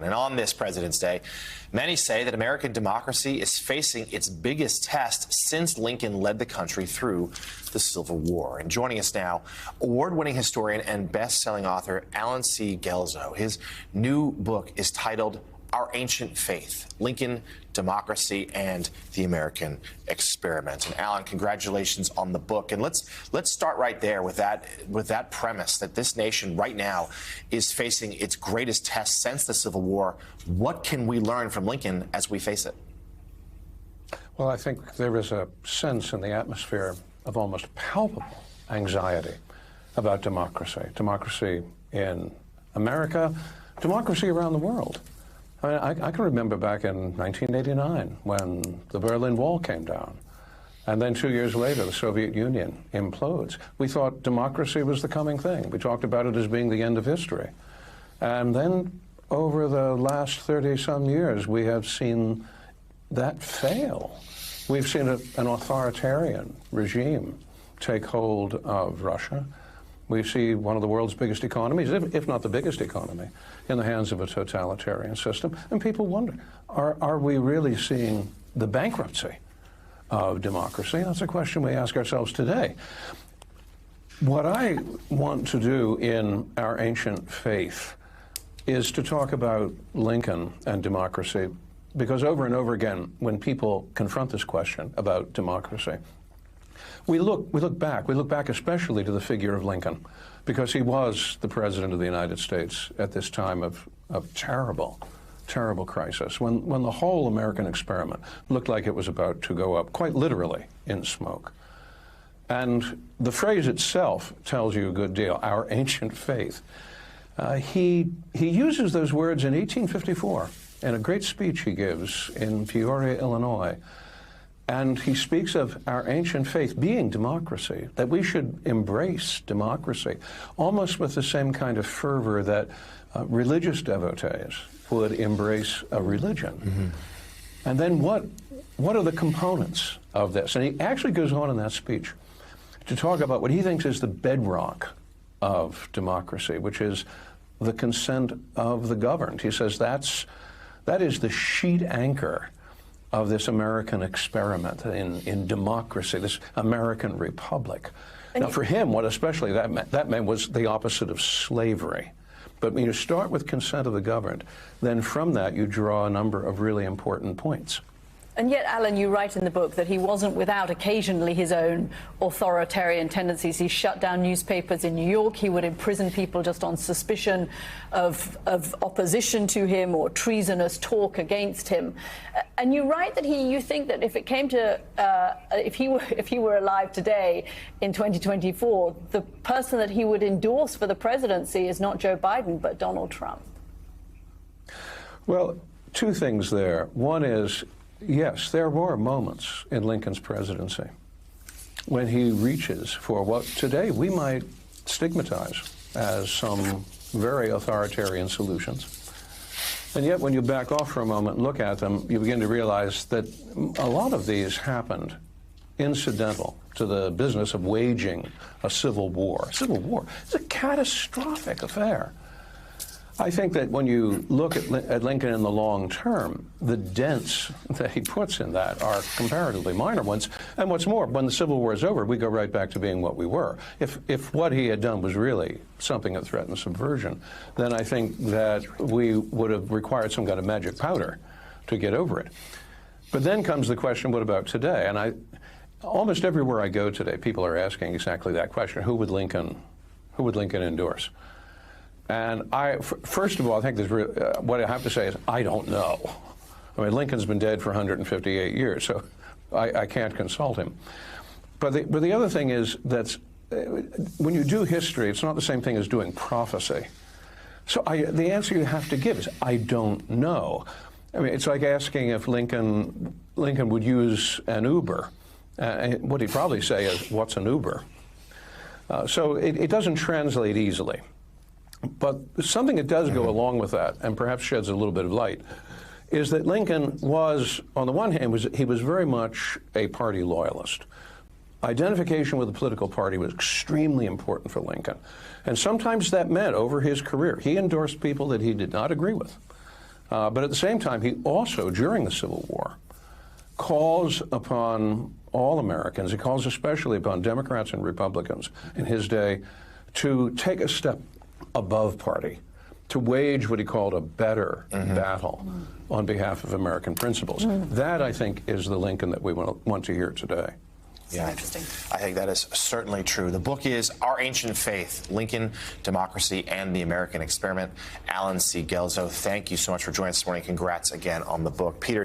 And on this President's Day, many say that American democracy is facing its biggest test since Lincoln led the country through the Civil War. And joining us now, award-winning historian and best-selling author Alan C. Guelzo. His new book is titled Our Ancient Faith, Lincoln, Democracy, and the American Experiment. And Alan, congratulations on the book. And let's start right there with that premise that this nation right now is facing its greatest test since the Civil War. What can we learn from Lincoln as we face it? Well, I think there is a sense in the atmosphere of almost palpable anxiety about democracy. Democracy in America, democracy around the world. I can remember back in 1989 when the Berlin Wall came down, and then 2 years later the Soviet Union implodes. We thought democracy was the coming thing. We talked about it as being the end of history. And then over the last 30-some years, we have seen that fail. We've seen an authoritarian regime take hold of Russia. We see one of the world's biggest economies, if not the biggest economy, in the hands of a totalitarian system. And people wonder, are we really seeing the bankruptcy of democracy? That's a question we ask ourselves today. What I want to do in Our Ancient Faith is to talk about Lincoln and democracy, because over and over again, when people confront this question about democracy, we look back especially to the figure of Lincoln, because he was the President of the United States at this time of terrible, terrible crisis, when the whole American experiment looked like it was about to go up, quite literally, in smoke. And the phrase itself tells you a good deal, our ancient faith. He uses those words in 1854 in a great speech he gives in Peoria, Illinois. And he speaks of our ancient faith being democracy, that we should embrace democracy, almost with the same kind of fervor that religious devotees would embrace a religion. Mm-hmm. And then what are the components of this? And he actually goes on in that speech to talk about what he thinks is the bedrock of democracy, which is the consent of the governed. He says that is the sheet anchor of this American experiment in democracy, this American republic. Now, for him, what especially that meant was the opposite of slavery. But when you start with consent of the governed, then from that you draw a number of really important points. And yet, Alan, you write in the book that he wasn't without occasionally his own authoritarian tendencies. He shut down newspapers in New York. He would imprison people just on suspicion of opposition to him or treasonous talk against him. And you write that you think that if it came to if he were alive today in 2024, the person that he would endorse for the presidency is not Joe Biden but Donald Trump. Well, two things there. One is, yes, there were moments in Lincoln's presidency when he reaches for what today we might stigmatize as some very authoritarian solutions. And yet when you back off for a moment and look at them, you begin to realize that a lot of these happened incidental to the business of waging a civil war. A civil war is a catastrophic affair. I think that when you look at Lincoln in the long term, the dents that he puts in that are comparatively minor ones. And what's more, when the Civil War is over, we go right back to being what we were. If what he had done was really something that threatened subversion, then I think that we would have required some kind of magic powder to get over it. But then comes the question, what about today? And almost everywhere I go today, people are asking exactly that question: who would Lincoln endorse? And first of all, I think what I have to say is I don't know. I mean, Lincoln's been dead for 158 years, so I can't consult him. But the other thing is that when you do history, it's not the same thing as doing prophecy. So the answer you have to give is I don't know. I mean, it's like asking if Lincoln would use an Uber. What he'd probably say is, what's an Uber? So it doesn't translate easily. But something that does go along with that, and perhaps sheds a little bit of light, is that Lincoln was, on the one hand, he was very much a party loyalist. Identification with the political party was extremely important for Lincoln. And sometimes that meant, over his career, he endorsed people that he did not agree with. But at the same time, he also, during the Civil War, calls upon all Americans, he calls especially upon Democrats and Republicans in his day to take a step above party, to wage what he called a better battle on behalf of American principles. That, I think, is the Lincoln that we want to hear today. Yeah, interesting. I think that is certainly true. The book is Our Ancient Faith, Lincoln, Democracy, and the American Experiment. Alan C. Guelzo, thank you so much for joining us this morning. Congrats again on the book. Peter,